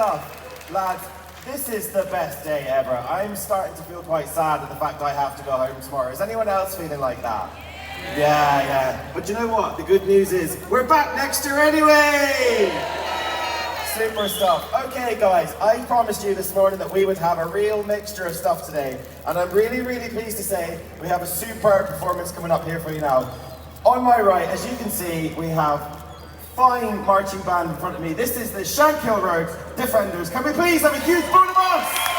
stuff. Lads, this is the best day ever. I'm starting to feel quite sad at the fact I have to go home tomorrow. Is anyone else feeling like that? Yeah. But you know what? The good news is, we're back next year anyway! Super stuff. Okay guys, I promised you this morning that we would have a real mixture of stuff today. And I'm really, really pleased to say we have a superb performance coming up here for you now. On my right, as you can see, we have fine marching band in front of me. This is the Shankill Road Defenders. Can we please have a huge round of applause?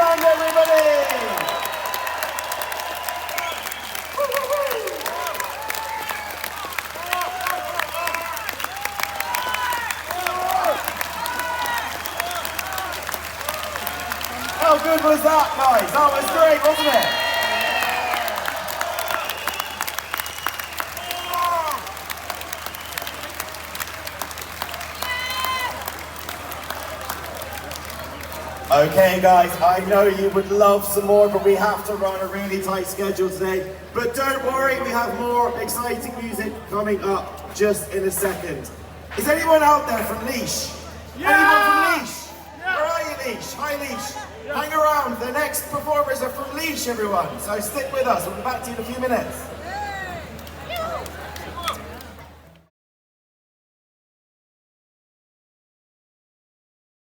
hand, everybody! How good was that, guys? That was great, wasn't it? Okay guys, I know you would love some more, but we have to run a really tight schedule today. But don't worry, we have more exciting music coming up just in a second. Is anyone out there from Laois? Yeah! Anyone from Laois? Yeah! Where are you, Laois? Hi, Laois. Yeah. Hang around, the next performers are from Laois, everyone. So stick with us, we'll be back to you in a few minutes.